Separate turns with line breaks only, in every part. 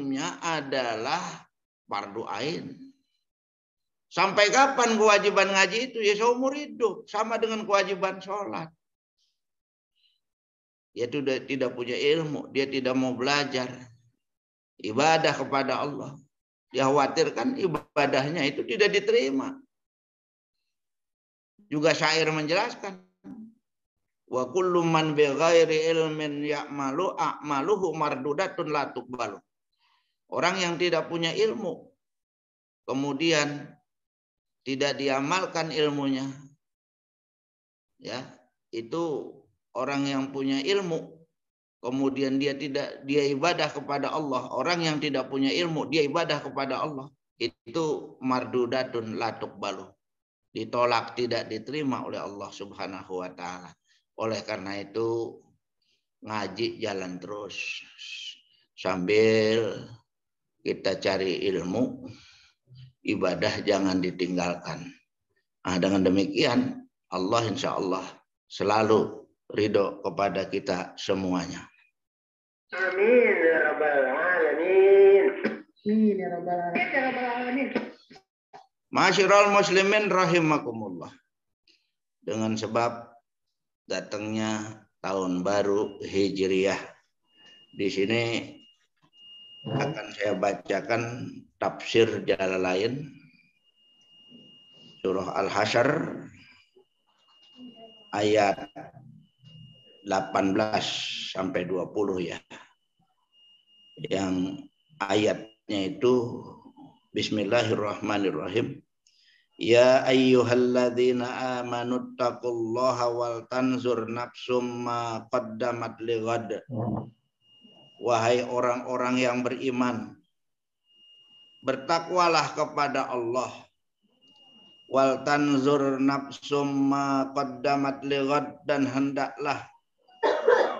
hukumnya adalah fardu ain. Sampai kapan kewajiban ngaji itu? Ya seumur hidup. Sama dengan kewajiban sholat. Dia sudah tidak punya ilmu. Dia tidak mau belajar. Ibadah kepada Allah. Dia khawatirkan ibadahnya itu tidak diterima. Juga syair menjelaskan. Wa kullu man bighairi ilmin ya'malu a'maluhu mardudatun la tuqbalu. Orang yang tidak punya ilmu. Kemudian tidak diamalkan ilmunya, ya itu orang yang punya ilmu, kemudian dia ibadah kepada Allah. Orang yang tidak punya ilmu, dia ibadah kepada Allah, itu mardudatun la tuqbalu, ditolak, tidak diterima oleh Allah Subhanahu wa taala. Oleh karena itu ngaji jalan terus sambil kita cari ilmu. Ibadah jangan ditinggalkan. Nah, dengan demikian Allah insya Allah selalu ridho kepada kita semuanya.
Amin ya rabbal alamin. Amin ya rabbal alamin.
Masyiral muslimin rahimakumullah. Dengan sebab datangnya tahun baru Hijriyah, di sini akan saya bacakan tafsir Jalalain surah Al-Hasyr ayat 18 sampai 20 ya. Yang ayatnya itu Bismillahirrahmanirrahim. Ya ayyuhalladzina amanu taqullaha wal tanzur nafsum ma qaddamat lighad. Wahai orang-orang yang beriman, bertakwalah kepada Allah. Wal tanzur nafsum ma qaddamat lighad, dan hendaklah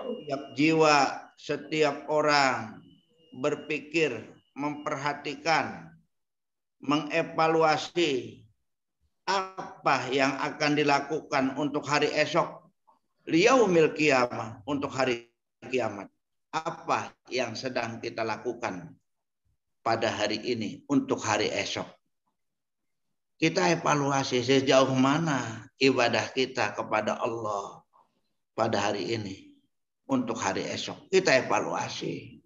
setiap jiwa, setiap orang berpikir, memperhatikan, mengevaluasi apa yang akan dilakukan untuk hari esok, liyaumil qiyamah, untuk hari kiamat. Apa yang sedang kita lakukan pada hari ini untuk hari esok. Kita evaluasi sejauh mana ibadah kita kepada Allah pada hari ini untuk hari esok. Kita evaluasi.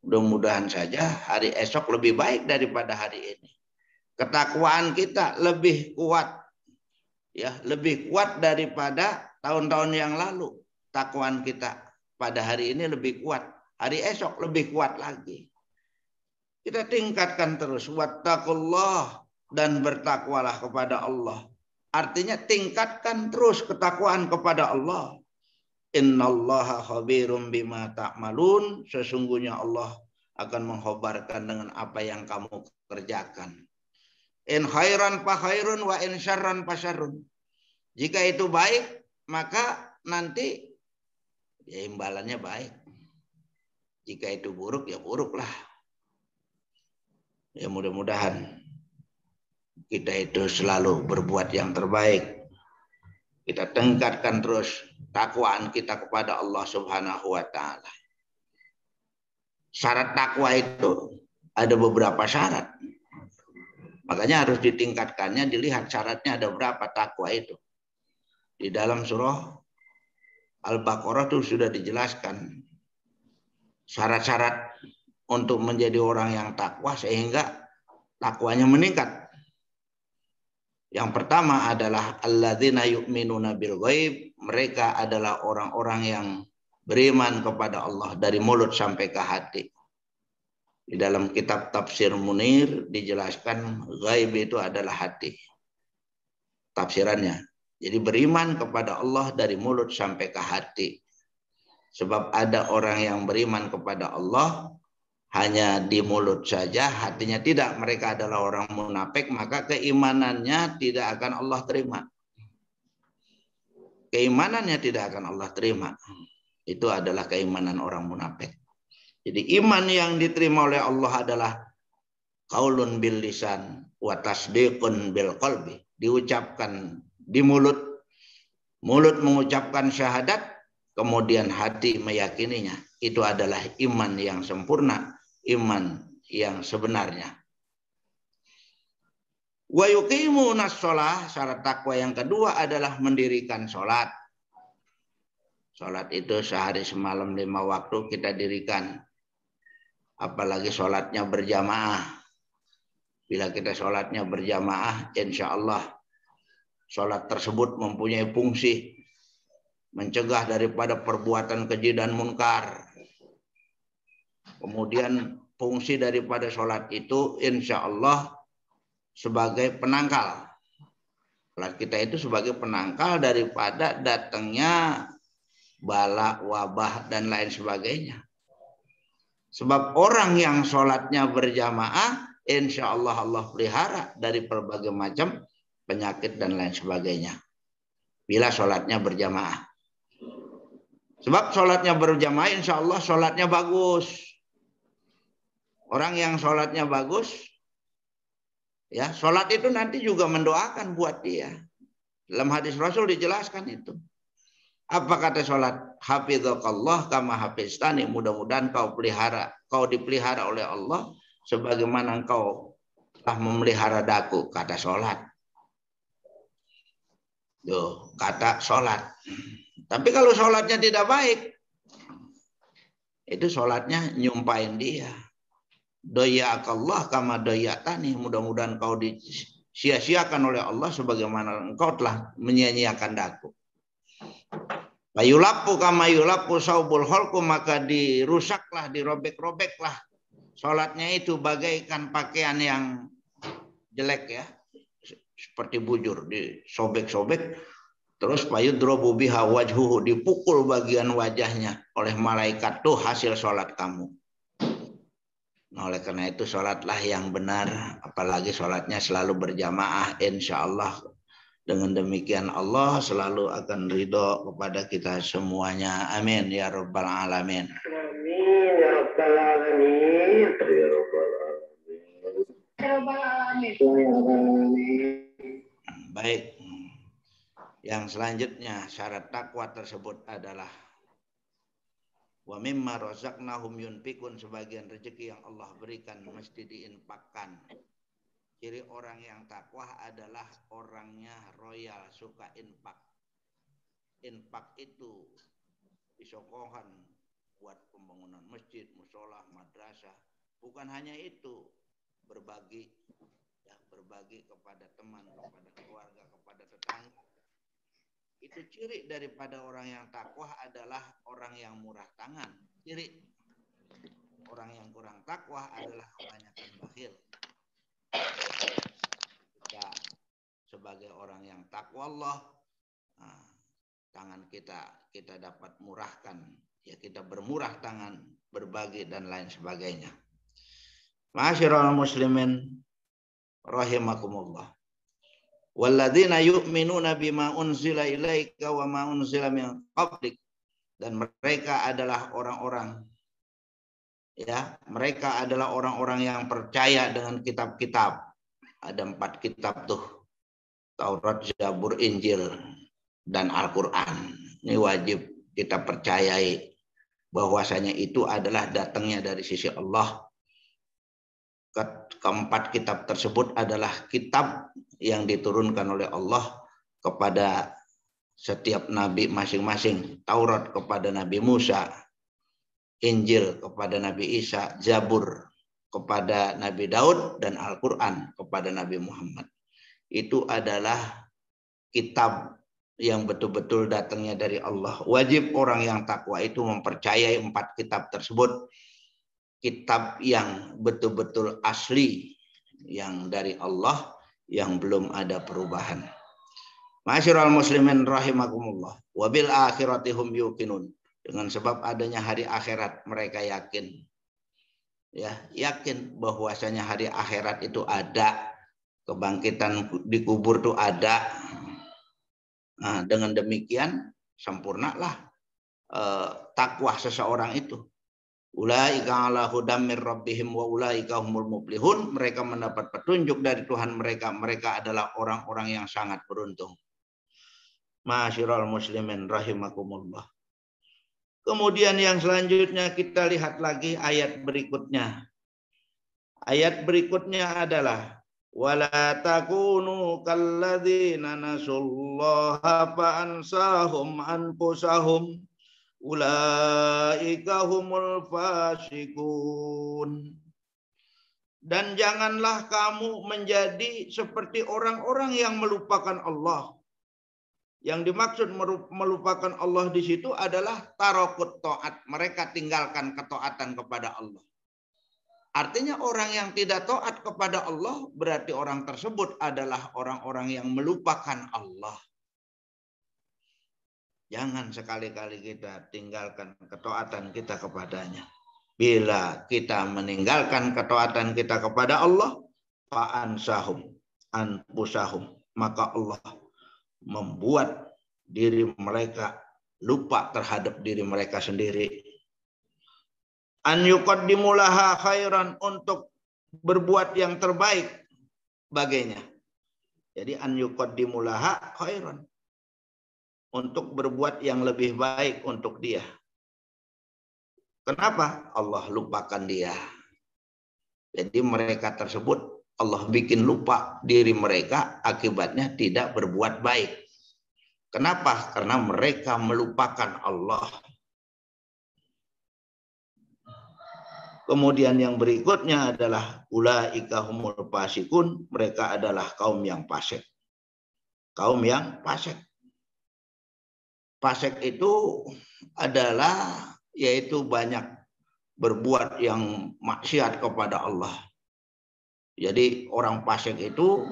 Mudah-mudahan saja hari esok lebih baik daripada hari ini. Ketakwaan kita lebih kuat, ya, lebih kuat daripada tahun-tahun yang lalu. Takwaan kita pada hari ini lebih kuat. Hari esok lebih kuat lagi. Kita tingkatkan terus. Wattaqullah, dan bertakwalah kepada Allah. Artinya tingkatkan terus ketakwaan kepada Allah. Innallaha khabirum bima ta'malun. Sesungguhnya Allah akan mengkhabarkan dengan apa yang kamu kerjakan. In khairan fa khairun wa in syarran fa syarrun. Jika itu baik, maka nanti ya imbalannya baik. Jika itu buruk, ya buruklah. Ya mudah-mudahan kita itu selalu berbuat yang terbaik. Kita tingkatkan terus takwaan kita kepada Allah Subhanahu wa taala. Syarat takwa itu ada beberapa syarat. Makanya harus ditingkatkannya, dilihat syaratnya ada berapa takwa itu. Di dalam surah Al-Baqarah itu sudah dijelaskan syarat-syarat untuk menjadi orang yang takwa sehingga takwanya meningkat. Yang pertama adalah alladzina yu'minuna bil ghaib. Mereka adalah orang-orang yang beriman kepada Allah dari mulut sampai ke hati. Di dalam kitab Tafsir Munir dijelaskan ghaib itu adalah hati. Tafsirannya. Jadi beriman kepada Allah dari mulut sampai ke hati. Sebab ada orang yang beriman kepada Allah hanya di mulut saja, hatinya tidak. Mereka adalah orang munafik, maka keimanannya tidak akan Allah terima. Keimanannya tidak akan Allah terima. Itu adalah keimanan orang munafik. Jadi iman yang diterima oleh Allah adalah qaulun bil lisan wa tasdiqun bil qalbi. Diucapkan di mulut, mulut mengucapkan syahadat, kemudian hati meyakininya. Itu adalah iman yang sempurna. iman yang sebenarnya. Wa yuqimunas shalah, syarat takwa yang kedua adalah mendirikan sholat. Sholat itu sehari semalam 5 waktu kita dirikan. Apalagi sholatnya berjamaah. Bila kita sholatnya berjamaah, insya Allah sholat tersebut mempunyai fungsi mencegah daripada perbuatan keji dan munkar. Kemudian fungsi daripada sholat itu insya Allah sebagai penangkal. Sholat kita itu sebagai penangkal daripada datangnya bala, wabah, dan lain sebagainya. Sebab orang yang sholatnya berjamaah, insya Allah Allah pelihara dari berbagai macam penyakit dan lain sebagainya. Bila sholatnya berjamaah. Sebab sholatnya berjamaah, insya Allah sholatnya bagus. Orang yang sholatnya bagus, ya, sholat itu nanti juga mendoakan buat dia. Dalam hadis Rasul dijelaskan itu. Apa kata sholat? Hafidzakallah kama hafiztani. Mudah-mudahan kau dipelihara oleh Allah sebagaimana engkau telah memelihara daku. Kata sholat. Tuh, kata sholat. Tapi kalau sholatnya tidak baik, itu sholatnya nyumpain dia. Doya'akallah kama doya'tani. Mudah-mudahan kau disia-siakan oleh Allah sebagaimana engkau telah menyia-nyiakan daku. Bayulapu kama yulapu saubul holku, maka dirusaklah, dirobek-robeklah sholatnya itu bagaikan pakaian yang jelek ya, seperti bujur, disobek-sobek. Terus payudrobu biha wajhuhu, dipukul bagian wajahnya oleh malaikat, tuh hasil sholat kamu. Nah, oleh karena itu sholatlah yang benar, apalagi sholatnya selalu berjamaah, insya Allah. Dengan demikian Allah selalu akan ridho kepada kita semuanya. Amin ya rabbal alamin.
Amin ya rabbal alamin. Ya rabbal alamin.
Baik. Yang selanjutnya syarat takwa tersebut adalah wa mimma razaqnahum yunfikun, sebagian rezeki yang Allah berikan mesti diinfakkan. Ciri orang yang takwa adalah orangnya royal, suka infak. Infak itu disokongan buat pembangunan masjid, musola, madrasah. Bukan hanya itu, berbagi, ya, berbagi kepada teman, kepada keluarga, kepada tetangga. Itu ciri daripada orang yang takwa adalah orang yang murah tangan. Ciri orang yang kurang takwa adalah orang yang bakhil. Kita sebagai orang yang takwa Allah, tangan kita dapat murahkan, ya, kita bermurah tangan, berbagi dan lain sebagainya. Ma'asyiral muslimin rahimakumullah. Walladzina yu'minuna bima unzila ilaika wa ma unzila min qablik, dan mereka adalah orang-orang, ya, mereka adalah orang-orang yang percaya dengan kitab-kitab. Ada 4 kitab tuh, Taurat, Zabur, Injil, dan Al-Quran. Ini wajib kita percayai bahwasanya itu adalah datangnya dari sisi Allah. Keempat kitab tersebut adalah kitab yang diturunkan oleh Allah kepada setiap nabi masing-masing. Taurat kepada Nabi Musa, Injil kepada Nabi Isa, Zabur kepada Nabi Daud, dan Al-Quran kepada Nabi Muhammad. Itu adalah kitab yang betul-betul datangnya dari Allah. Wajib orang yang takwa itu mempercayai 4 kitab tersebut. Kitab yang betul-betul asli, yang dari Allah, yang belum ada perubahan. Ma'asyiral muslimin rahimakumullah. Wabil akhiratihum yuqinun. Dengan sebab adanya hari akhirat mereka yakin. Ya, yakin bahwasanya hari akhirat itu ada, kebangkitan di kubur itu ada. Nah, dengan demikian sempurnalah takwa seseorang itu. Ulaika ala hudam mir rabbihim wa ulaika humul muflihun. Mereka mendapat petunjuk dari Tuhan mereka. Mereka adalah orang-orang yang sangat beruntung. Ma'asyiral muslimin rahimakumullah. Kemudian yang selanjutnya kita lihat lagi ayat berikutnya. Ayat berikutnya adalah wala takunu kalladzina nasullaha fa'ansahum anfusahum ulaika humul fasikun. Dan janganlah kamu menjadi seperti orang-orang yang melupakan Allah. Yang dimaksud melupakan Allah di situ adalah tarokut taat. Mereka tinggalkan ketaatan kepada Allah. Artinya orang yang tidak taat kepada Allah berarti orang tersebut adalah orang-orang yang melupakan Allah. Jangan sekali-kali kita tinggalkan ketaatan kita kepadanya. Bila kita meninggalkan ketaatan kita kepada Allah, fa'ansahum anfusahum, maka Allah membuat diri mereka lupa terhadap diri mereka sendiri. An yuqaddimulaha khairan, untuk berbuat yang terbaik baginya. Jadi an yuqaddimulaha khairan, untuk berbuat yang lebih baik untuk dia. Kenapa? Allah lupakan dia. Jadi mereka tersebut Allah bikin lupa diri mereka, akibatnya tidak berbuat baik. Kenapa? Karena mereka melupakan Allah. Kemudian yang berikutnya adalah ulaika humul fasikun, mereka adalah kaum yang fasik. Kaum yang fasik. Fasik itu adalah yaitu banyak berbuat yang maksiat kepada Allah. Jadi orang fasik itu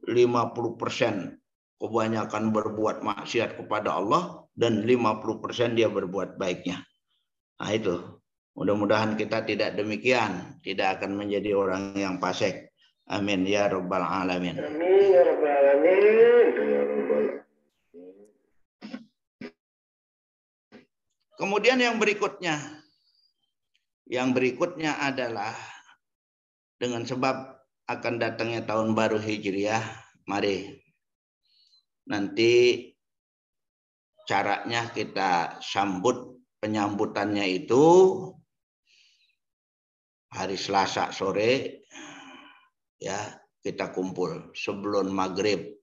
50% kebanyakan berbuat maksiat kepada Allah dan 50% dia berbuat baiknya. Nah itu. Mudah-mudahan kita tidak demikian, tidak akan menjadi orang yang fasik. Amin ya rabbal alamin.
Amin ya rabbal alamin.
Kemudian yang berikutnya adalah dengan sebab akan datangnya tahun baru Hijriah, mari nanti caranya kita sambut, penyambutannya itu hari Selasa sore, ya kita kumpul sebelum maghrib.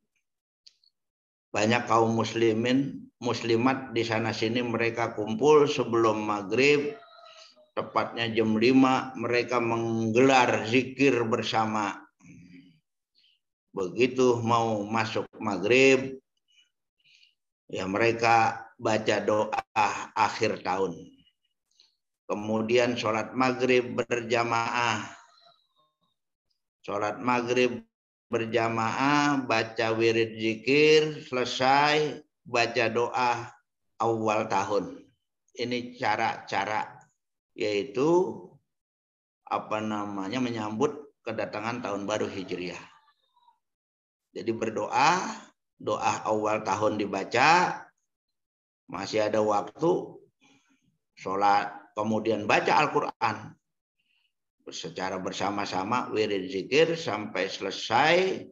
Banyak kaum muslimat di sana sini mereka kumpul sebelum maghrib, tepatnya jam 5 mereka menggelar zikir bersama. Begitu mau masuk maghrib, ya mereka baca doa akhir tahun. Kemudian sholat maghrib berjamaah. Sholat maghrib berjamaah, baca wirid zikir, selesai, baca doa awal tahun. Ini cara-cara yaitu menyambut kedatangan tahun baru Hijriah. Jadi berdoa, doa awal tahun dibaca, masih ada waktu, sholat, kemudian baca Al-Quran secara bersama-sama, wirid zikir sampai selesai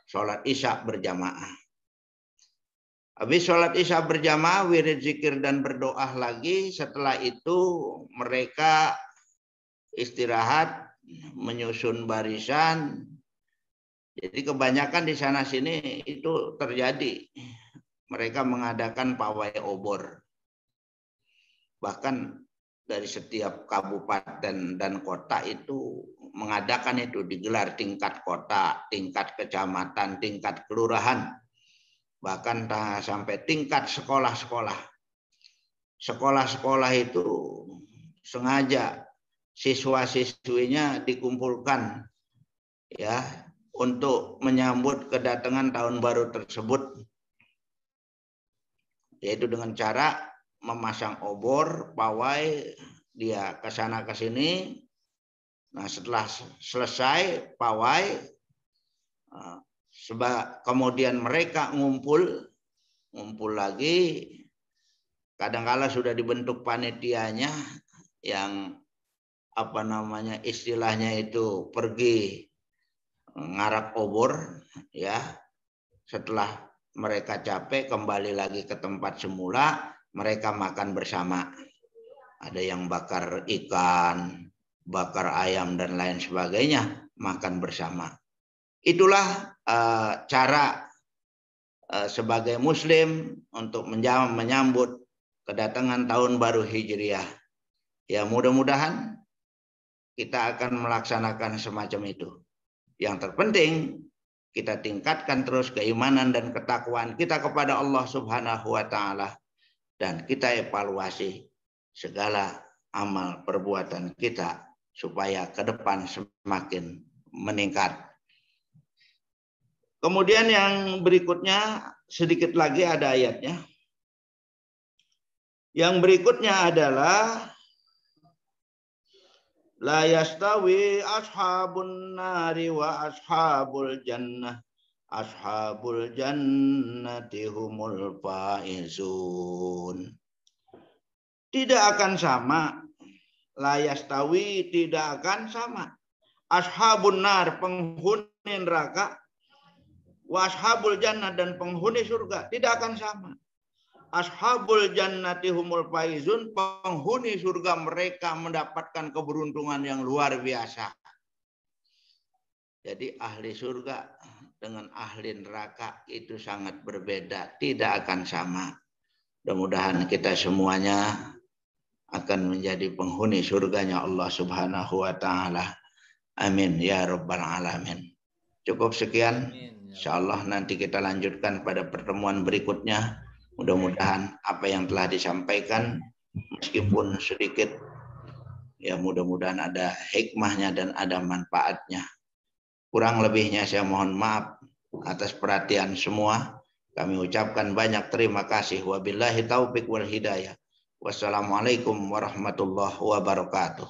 sholat isya berjamaah. Habis sholat isya berjamaah, wirid zikir dan berdoa lagi. Setelah itu mereka istirahat, menyusun barisan. Jadi kebanyakan di sana sini itu terjadi. Mereka mengadakan pawai obor. Bahkan dari setiap kabupaten dan kota itu mengadakan itu, digelar tingkat kota, tingkat kecamatan, tingkat kelurahan, bahkan sampai tingkat sekolah-sekolah. Sekolah-sekolah itu sengaja siswa-siswinya dikumpulkan ya untuk menyambut kedatangan tahun baru tersebut, yaitu dengan cara memasang obor, pawai, dia ke sana ke sini. Nah, setelah selesai pawai, kemudian mereka ngumpul lagi. Kadang-kala sudah dibentuk panitianya yang istilahnya itu pergi ngarak obor ya. Setelah mereka capek kembali lagi ke tempat semula, mereka makan bersama. Ada yang bakar ikan, bakar ayam dan lain sebagainya, makan bersama. Itulah cara sebagai Muslim untuk menyambut kedatangan tahun baru Hijriah. Ya, mudah-mudahan kita akan melaksanakan semacam itu. Yang terpenting kita tingkatkan terus keimanan dan ketakwaan kita kepada Allah Subhanahu wa taala, dan kita evaluasi segala amal perbuatan kita supaya ke depan semakin meningkat. Kemudian yang berikutnya, sedikit lagi ada ayatnya. Yang berikutnya adalah la yastawi ashabun nari wa ashabul jannah. Ashabul jannati humul faizun. Tidak akan sama, la yastawi tidak akan sama. Ashabun nar, penghuni neraka, wa ashabul jannah, dan penghuni surga, tidak akan sama. Ashabul jannati humul faizun, penghuni surga mereka mendapatkan keberuntungan yang luar biasa. Jadi ahli surga dengan ahli neraka itu sangat berbeda, tidak akan sama. Mudah-mudahan kita semuanya akan menjadi penghuni surganya Allah Subhanahu wa taala. Amin ya rabbal alamin. Cukup sekian. Insyaallah nanti kita lanjutkan pada pertemuan berikutnya. Mudah-mudahan apa yang telah disampaikan meskipun sedikit, ya mudah-mudahan ada hikmahnya dan ada manfaatnya. Kurang lebihnya saya mohon maaf atas perhatian semua. Kami ucapkan banyak terima kasih. Wabillahi taufik wal hidayah. Wassalamualaikum warahmatullahi wabarakatuh.